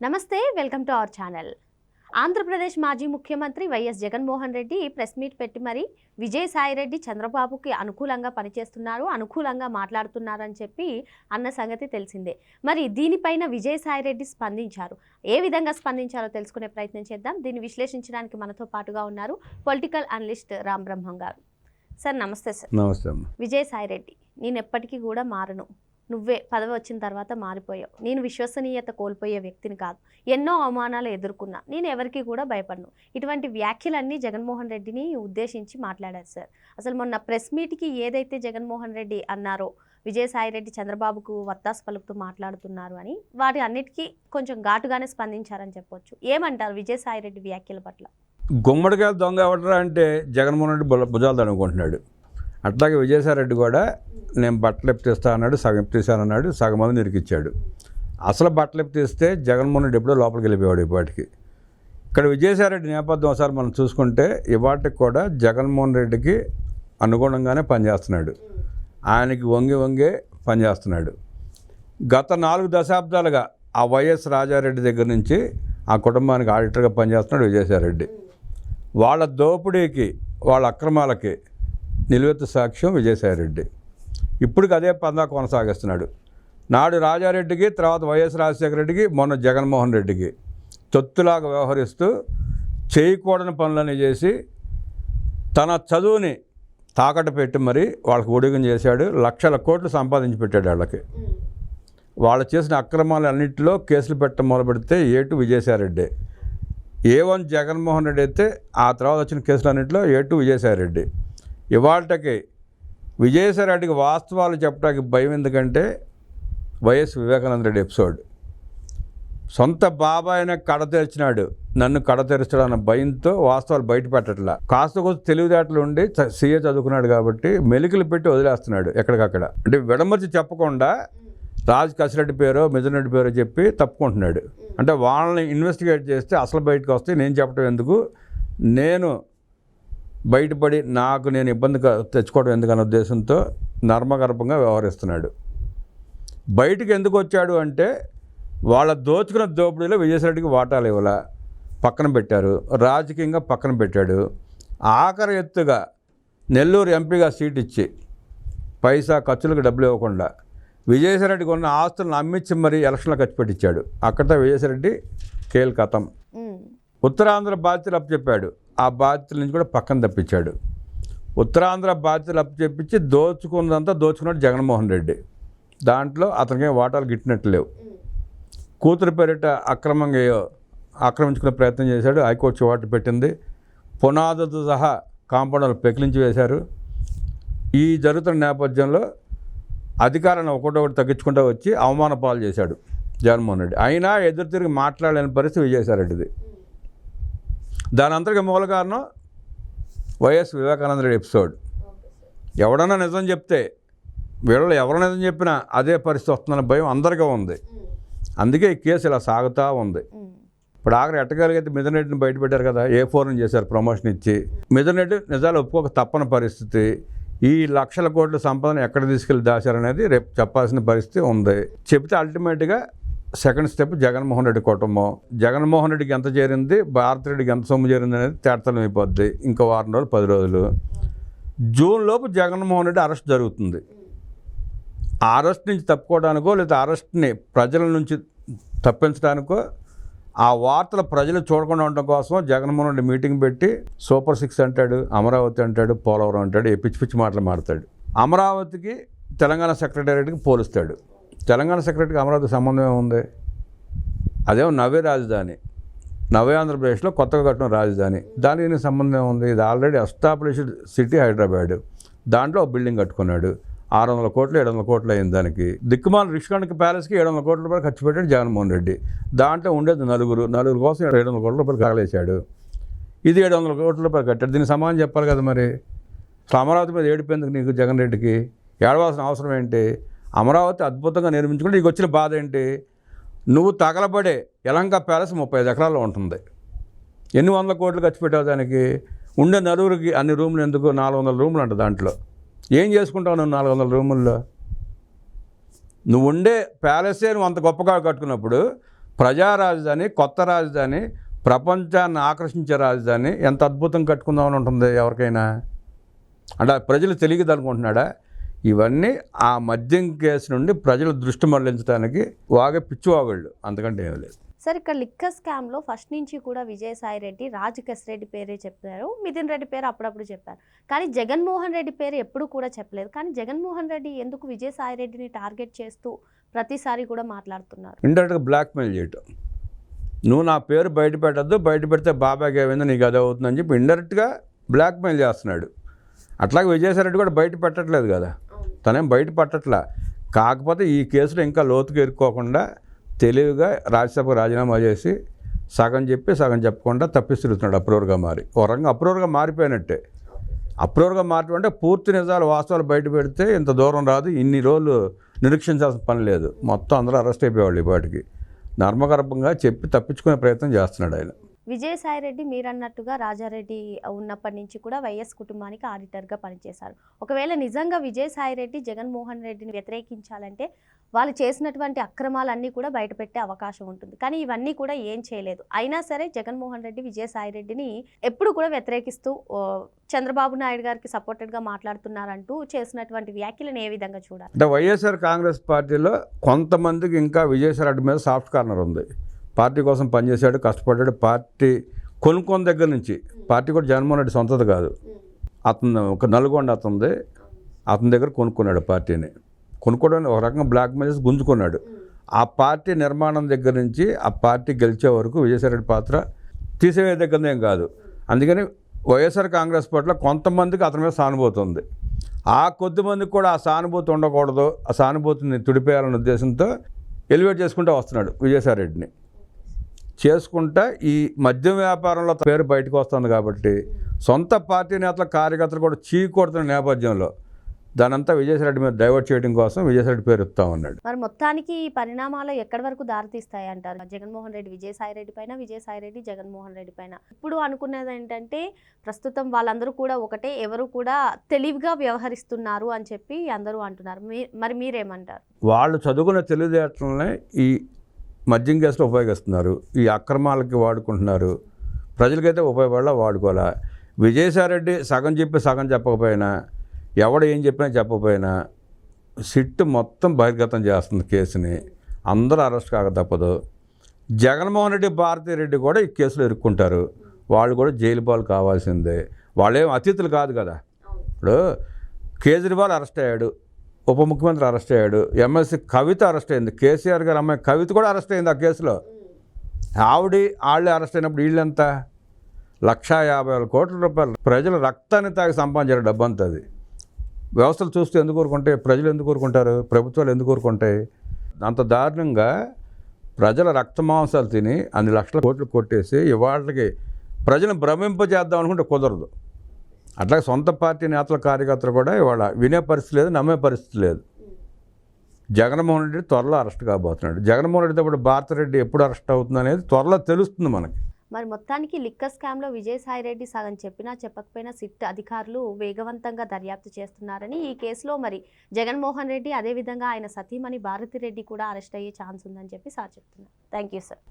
నమస్తే, welcome to our channel. Andhra Pradesh మాజీ ముఖ్యమంత్రి YS Jaganmohan Reddy press meet పెట్టి మరి విజయసాయిరెడ్డి చంద్రబాబుకి అనుకూలంగా పనిచేస్తున్నారు, అనుకూలంగా మాట్లాడుతున్నారని చెప్పి అన్న సంగతి తెలిసిందే. మరి దీనిపైన విజయసాయిరెడ్డి స్పందించారు. ఏ విధంగా స్పందించారో తెలుసుకునే ప్రయత్నం చేద్దాం. దీన్ని విశ్లేషించడానికి మనతో పాటుగా ఉన్నారు పొలిటికల్ అనలిస్ట్ రామ్ బ్రహ్మం గారు. సార్ నమస్తే. సార్ నమస్తే. విజయసాయిరెడ్డి, నేను ఎప్పటికీ కూడా మారను, నువ్వే పదవి వచ్చిన తర్వాత మారిపోయావు, నేను విశ్వసనీయత కోల్పోయే వ్యక్తిని కాదు, ఎన్నో అవమానాలు ఎదుర్కొన్నా, నేను ఎవరికి కూడా భయపడను, ఇటువంటి వ్యాఖ్యలన్నీ జగన్మోహన్ రెడ్డిని ఉద్దేశించి మాట్లాడారు. సార్ అసలు మొన్న ప్రెస్ మీట్కి ఏదైతే జగన్మోహన్ రెడ్డి అన్నారో విజయసాయిరెడ్డి చంద్రబాబుకు వత్తాసు పలుకుతూ మాట్లాడుతున్నారు అని, వాటి అన్నిటికీ కొంచెం ఘాటుగానే స్పందించారని చెప్పొచ్చు. ఏమంటారు విజయసాయిరెడ్డి వ్యాఖ్యల పట్ల? గుమ్మడికాయలు దొంగ ఎవడరా అంటే జగన్మోహన్ రెడ్డి భుజాలు అనుకుంటున్నాడు. అట్లాగే విజయసాయిరెడ్డి కూడా నేను బట్టలు ఎప్పిస్తా అన్నాడు, సగం ఎప్పిస్తానన్నాడు, సగం మంది నిరికిచ్చాడు. అసలు బట్టలు ఎప్పిస్తే జగన్మోహన్ రెడ్డి ఎప్పుడో లోపలికి వెళ్ళిపోయాడు. ఇప్పటికి ఇక్కడ విజయసాయిరెడ్డి నేపథ్యం ఒకసారి మనం చూసుకుంటే ఇవాటికి కూడా జగన్మోహన్ రెడ్డికి అనుగుణంగానే పనిచేస్తున్నాడు, ఆయనకి వంగే పనిచేస్తున్నాడు. గత 4 దశాబ్దాలుగా ఆ వైఎస్ రాజారెడ్డి దగ్గర నుంచి ఆ కుటుంబానికి ఆడిటర్గా పనిచేస్తున్నాడు విజయసాయిరెడ్డి. వాళ్ళ దోపిడీకి, వాళ్ళ అక్రమాలకి నిలువెత్తు సాక్ష్యం విజయసాయిరెడ్డి. ఇప్పటికి అదే పందా కొనసాగిస్తున్నాడు. నాడు రాజారెడ్డికి, తర్వాత వైఎస్ రాజశేఖర రెడ్డికి, మొన్న జగన్మోహన్ రెడ్డికి తొత్తులాగా వ్యవహరిస్తూ చేయకూడని పనులని చేసి తన చదువుని తాకట్టు పెట్టి మరి వాళ్ళకి ఒడిగం చేశాడు. లక్షల కోట్లు సంపాదించి పెట్టాడు వాళ్ళకి. వాళ్ళు చేసిన అక్రమాలన్నింటిలో కేసులు పెట్టడం మొదలుపెడితే ఏటు విజయసాయిరెడ్డి, A1 జగన్మోహన్ రెడ్డి అయితే ఆ తర్వాత వచ్చిన కేసులన్నింటిలో A2 విజయసాయిరెడ్డి. ఇవాళకి విజయసాయిరెడ్డికి వాస్తవాలు చెప్పడానికి భయం. ఎందుకంటే వైఎస్ వివేకానంద రెడ్డి ఎపిసోడ్, సొంత బాబాయిని కడతెరిచినాడు, నన్ను కడతెరుస్తాడు అన్న భయంతో వాస్తవాలు బయట పెట్టట్లా. కాస్త కొంచెం తెలివితేటలు ఉండి సీఏ చదువుకున్నాడు కాబట్టి మెలికలు పెట్టి వదిలేస్తున్నాడు ఎక్కడికక్కడ. అంటే విడమర్చి చెప్పకుండా రాజ్ కసిరెడ్డి పేరో మిథున్ రెడ్డి పేరో చెప్పి తప్పుకుంటున్నాడు. అంటే వాళ్ళని ఇన్వెస్టిగేట్ చేస్తే అసలు బయటకు వస్తే నేను చెప్పడం ఎందుకు, నేను బయటపడి నాకు నేను ఇబ్బంది తెచ్చుకోవడం ఎందుకన్న ఉద్దేశంతో నర్మగర్భంగా వ్యవహరిస్తున్నాడు. బయటికి ఎందుకు వచ్చాడు అంటే వాళ్ళ దోచుకున్న దోపిడీలో విజయసాయిరెడ్డికి వాటాలు ఇవ్వాల పక్కన పెట్టారు, రాజకీయంగా పక్కన పెట్టాడు. ఆఖరి ఎత్తుగా నెల్లూరు ఎంపీగా సీట్ ఇచ్చి పైసా ఖర్చులకు డబ్బులు ఇవ్వకుండా విజయసాయిరెడ్డికి ఉన్న ఆస్తులను అమ్మించి మరీ ఎలక్షన్లో ఖర్చు పెట్టించాడు. అక్కడితో విజయసాయిరెడ్డి కేల్ కథం. ఉత్తరాంధ్ర బాధ్యతలు అప్పచెప్పాడు, ఆ బాధ్యతల నుంచి కూడా పక్కన తప్పించాడు. ఉత్తరాంధ్ర బాధ్యతలు అప్పచెప్పించి దోచుకున్నదంతా దోచుకున్నాడు జగన్మోహన్ రెడ్డి. దాంట్లో అతనికి వాటాలు గిట్టినట్టు లేవు. కూతురు పేరిట అక్రమంగా ఆక్రమించుకునే ప్రయత్నం చేశాడు, హైకోర్టు చివాటు పెట్టింది. పునాదులతో సహా కాంపౌండర్లు పెకిలించి వేశారు. ఈ జరుగుతున్న నేపథ్యంలో అధికారాన్ని ఒకటొకటి తగ్గించుకుంటూ వచ్చి అవమాన పాలు చేశాడు జగన్మోహన్ రెడ్డి. అయినా ఎదురు తిరిగి మాట్లాడలేని పరిస్థితి విజయసాయిరెడ్డిది. దాని అంతటికి మూల కారణం వైఎస్ వివేకానంద రెడ్డి ఎపిసోడ్. ఎవడన్నా నిజం చెప్తే, వీళ్ళు ఎవరు నిజం చెప్పినా అదే పరిస్థితి వస్తుందన్న భయం అందరికీ ఉంది. అందుకే ఈ కేసు ఇలా సాగుతూ ఉంది. ఇప్పుడు ఆఖరి ఎట్టగలిగితే మిథున్ రెడ్డిని బయటపెట్టారు కదా, A4 చేశారు ప్రమోషన్ ఇచ్చి. మిథున్ రెడ్డి నిజాలు ఒప్పుకోక తప్పని పరిస్థితి. ఈ లక్షల కోట్ల సంపదను ఎక్కడ తీసుకెళ్ళి దాచారనేది రేపు చెప్పాల్సిన పరిస్థితి ఉంది. చెప్తే అల్టిమేట్గా సెకండ్ స్టెప్ జగన్మోహన్ రెడ్డి కుటుంబం. జగన్మోహన్ రెడ్డికి ఎంత చేరింది, భారతిరెడ్డికి ఎంత సొమ్ము చేరింది అనేది తేటతలం అయిపోద్ది. ఇంకా వారం రోజులు 10 రోజులు. జూన్ లోపు జగన్మోహన్ రెడ్డి అరెస్ట్ జరుగుతుంది. ఆ అరెస్ట్ నుంచి తప్పుకోవడానికో లేదా అరెస్ట్ని ప్రజల నుంచి తప్పించడానికో, ఆ వార్తలు ప్రజలు చూడకుండా ఉండడం కోసం జగన్మోహన్ రెడ్డి మీటింగ్ పెట్టి సూపర్ 6 అంటాడు, అమరావతి అంటాడు, పోలవరం అంటాడు, పిచ్చి పిచ్చి మాటలు మాడతాడు. అమరావతికి తెలంగాణ సెక్రటేరియట్కి పోలుస్తాడు. తెలంగాణ సెక్రటరీకి అమరావతి సంబంధం ఏముంది? అదేమో నవ్వే రాజధాని, నవ్వే ఆంధ్రప్రదేశ్లో కొత్తగా కట్టిన రాజధాని, దానికి సంబంధం ఏముంది? ఇది ఆల్రెడీ ఎస్టాబ్లిష్డ్ సిటీ హైదరాబాద్. దాంట్లో ఒక బిల్డింగ్ కట్టుకున్నాడు, 600 కోట్లు 700 కోట్లు అయింది. దానికి దిక్కుమాల రిషికొండ ప్యాలెస్కి 700 కోట్ల రూపాయలు ఖర్చు పెట్టాడు జగన్మోహన్ రెడ్డి. దాంట్లో ఉండేది నలుగురు కోసం 700 కోట్ల రూపాయలు కాగలేశాడు. ఇది 700 కోట్ల రూపాయలు కట్టాడు. దీనికి సమానం చెప్పాలి కదా మరి. అమరావతి మీద ఏడిపోయేందుకు నీకు జగన్ రెడ్డికి ఏడవలసిన అవసరం ఏంటి? అమరావతి అద్భుతంగా నిర్మించుకుంటే నీకు వచ్చిన బాధ ఏంటి? నువ్వు తగలబడే యలంక ప్యాలెస్ 35 ఎకరాల్లో ఉంటుంది. ఎన్ని వందల కోట్లు ఖర్చు పెట్టావు దానికి? ఉండే నలుగురికి అన్ని రూములు ఎందుకు? 400 రూములు అంట. దాంట్లో ఏం చేసుకుంటావు నువ్వు 400 రూముల్లో? నువ్వు ఉండే ప్యాలెసే నువ్వు అంత గొప్పగా కట్టుకున్నప్పుడు ప్రజా రాజధాని, కొత్త రాజధాని, ప్రపంచాన్ని ఆకర్షించే రాజధాని ఎంత అద్భుతం కట్టుకుందామని ఉంటుంది ఎవరికైనా. అంటే ప్రజలు తెలియదు అనుకుంటున్నాడా? ఇవన్నీ ఆ మద్యం కేసు నుండి ప్రజల దృష్టి మళ్లించడానికి వాగే పిచ్చివాగుళ్ళు, అంతకంటే ఏం లేదు. సార్, ఇక్కడ లిక్కర్ స్కామ్లో ఫస్ట్ నుంచి కూడా విజయసాయి రెడ్డి, రాజ్ రెడ్డి పేరే చెప్పారు, మిథున్ రెడ్డి పేరు అప్పుడప్పుడు చెప్పారు, కానీ జగన్మోహన్ రెడ్డి పేరు ఎప్పుడు కూడా చెప్పలేదు. కానీ జగన్మోహన్ రెడ్డి ఎందుకు విజయసాయి రెడ్డిని టార్గెట్ చేస్తూ ప్రతిసారి కూడా మాట్లాడుతున్నారు? ఇండైరెక్ట్గా బ్లాక్మెయిల్ చేయటం. నువ్వు నా పేరు బయట పెట్టద్దు, బయట పెడితే బాబాకి ఏమైందో నీకు అది అవుతుందని చెప్పి ఇండైరెక్ట్గా బ్లాక్మెయిల్ చేస్తున్నాడు. అట్లాగే విజయసాయి రెడ్డి కూడా బయట పెట్టట్లేదు కదా, తనేం బయట పట్టట్లా. కాకపోతే ఈ కేసులో ఇంకా లోతుకు ఇరుక్కోకుండా తెలివిగా రాజ్యసభకు రాజీనామా చేసి సగం చెప్పి సగం చెప్పకుండా తప్పిస్తుతున్నాడు. అప్రూవర్గా మారి ఒక రంగం అప్రూవర్గా మారిపోయినట్టే. అప్రూవర్గా మారిపోయింటే పూర్తి నిజాలు వాస్తవాలు బయట పెడితే ఇంత దూరం రాదు, ఇన్ని రోజులు నిరీక్షించాల్సిన పని లేదు. మొత్తం అందరూ అరెస్ట్ అయిపోయేవాళ్ళు. ఈ పాటికి నర్మగర్భంగా చెప్పి తప్పించుకునే ప్రయత్నం చేస్తున్నాడు ఆయన. విజయసాయి రెడ్డి మీరన్నట్టుగా రాజారెడ్డి ఉన్నప్పటి నుంచి కూడా వైఎస్ కుటుంబానికి ఆడిటర్గా పనిచేశారు. ఒకవేళ నిజంగా విజయసాయి రెడ్డి జగన్మోహన్ రెడ్డిని వ్యతిరేకించాలంటే వాళ్ళు చేసినటువంటి అక్రమాలన్నీ కూడా బయటపెట్టే అవకాశం ఉంటుంది. కానీ ఇవన్నీ కూడా ఏం చేయలేదు. అయినా సరే జగన్మోహన్ రెడ్డి విజయసాయి రెడ్డిని ఎప్పుడు కూడా వ్యతిరేకిస్తూ చంద్రబాబు నాయుడు గారికి సపోర్టెడ్గా మాట్లాడుతున్నారంటూ చేసినటువంటి వ్యాఖ్యలను ఏ విధంగా చూడాలి? అంటే వైఎస్ఆర్ కాంగ్రెస్ పార్టీలో కొంతమందికి ఇంకా విజయసాయి రెడ్డి మీద సాఫ్ట్ కార్నర్ ఉంది. పార్టీ కోసం పనిచేశాడు, కష్టపడ్డాడు. పార్టీ కొనుక్కొని దగ్గర నుంచి, పార్టీ కూడా జగన్మోహన్ రెడ్డి సొంతది కాదు, అతను ఒక నల్గొండ అతనిది, అతని దగ్గర కొనుక్కున్నాడు పార్టీని. కొనుక్కోవడానికి ఒక రకంగా బ్లాక్ మెయిల్ చేసి గుంజుకున్నాడు. ఆ పార్టీ నిర్మాణం దగ్గర నుంచి ఆ పార్టీ గెలిచే వరకు విజయసాయి రెడ్డి పాత్ర తీసేవే దగ్గర ఏం కాదు. అందుకని వైఎస్ఆర్ కాంగ్రెస్ పార్టీలో కొంతమందికి అతని మీద సానుభూతి ఉంది. ఆ కొద్ది మందికి కూడా ఆ సానుభూతి ఉండకూడదు, ఆ సానుభూతిని తుడిపేయాలనే ఉద్దేశంతో ఎలివేట్ చేసుకుంటూ వస్తున్నాడు విజయసాయి రెడ్డిని. చేసుకుంటా ఈ మద్యం వ్యాపారంలో పేరు బయటకు వస్తుంది కాబట్టి సొంత పార్టీ నేతల కార్యకర్తలు కూడా చీకొడుతున్న నేపథ్యంలో దానంతా విజయసాయి రెడ్డి మీద డైవర్ట్ చేయడం కోసం విజయసాయి రెడ్డి పేరు ఇస్తామన్నాడు. మరి మొత్తానికి ఈ పరిణామాలు ఎక్కడి వరకు దారితీస్తాయి అంటారు? జగన్మోహన్ రెడ్డి విజయసాయి రెడ్డి పైన, విజయసాయి రెడ్డి జగన్మోహన్ రెడ్డి పైన. ఇప్పుడు అనుకునేది ఏంటంటే ప్రస్తుతం వాళ్ళందరూ కూడా ఒకటే, ఎవరు కూడా తెలివిగా వ్యవహరిస్తున్నారు అని చెప్పి అందరూ అంటున్నారు. మరి మీరేమంటారు? వాళ్ళు చదువుకున్న తెలివితేటలనే ఈ మద్యం కేసులో ఉపయోగిస్తున్నారు, ఈ అక్రమాలకి వాడుకుంటున్నారు. ప్రజలకైతే ఉపయోగపడలా, వాడుకోవాలా. విజయసాయి రెడ్డి సగం చెప్పి సగం చెప్పకపోయినా, ఎవడు ఏం చెప్పినా చెప్పకపోయినా సిట్ మొత్తం బహిర్గతం చేస్తుంది కేసుని. అందరూ అరెస్ట్ కాక తప్పదు. జగన్మోహన్ రెడ్డి, భారతిరెడ్డి కూడా ఈ కేసులో ఇరుక్కుంటారు. వాళ్ళు కూడా జైలు పాలు కావాల్సిందే. వాళ్ళేం అతిథులు కాదు కదా. ఇప్పుడు కేజ్రీవాల్ అరెస్ట్ అయ్యాడు, ఉప ముఖ్యమంత్రి అరెస్ట్ అయ్యాడు, ఎమ్మెల్సీ కవిత అరెస్ట్ అయింది, కేసీఆర్ గారు అమ్మాయి కవిత కూడా అరెస్ట్ అయింది ఆ కేసులో. వాళ్ళే అరెస్ట్ అయినప్పుడు వీళ్ళెంత 1,50,000 కోట్ల రూపాయలు ప్రజల రక్తాన్ని తాగి సంపాదించారు డబ్బంతా. అది వ్యవస్థలు చూస్తూ ఎందుకు ఊరుకుంటాయి? ప్రజలు ఎందుకు ఊరుకుంటారు? ప్రభుత్వాలు ఎందుకు ఊరుకుంటాయి? అంత దారుణంగా ప్రజల రక్తమాంసాలు తిని అన్ని లక్షల కోట్లు కొట్టేసి ఇవాళకి ప్రజలను భ్రమింపజేద్దాం అనుకుంటే కుదరదు. అట్లాగే సొంత పార్టీ నేతల కార్యకర్తలు కూడా ఇవాళ వినే పరిస్థితి లేదు, నమ్మే పరిస్థితి లేదు. జగన్మోహన్ రెడ్డి త్వరలో అరెస్ట్ కాబోతున్నాడు. జగన్మోహన్ రెడ్డితో పాటు భారతిరెడ్డి ఎప్పుడు అరెస్ట్ అవుతుంది అనేది త్వరలో తెలుస్తుంది మనకి. మరి మొత్తానికి లిక్కర్ స్కామ్లో విజయసాయి రెడ్డి సగం చెప్పినా చెప్పకపోయినా సిట్ అధికారులు వేగవంతంగా దర్యాప్తు చేస్తున్నారని, ఈ కేసులో మరి జగన్మోహన్ రెడ్డి అదేవిధంగా ఆయన సతీమణి భారతిరెడ్డి కూడా అరెస్ట్ అయ్యే ఛాన్స్ ఉందని చెప్పి సార్ చెప్తున్నారు. Thank you sir.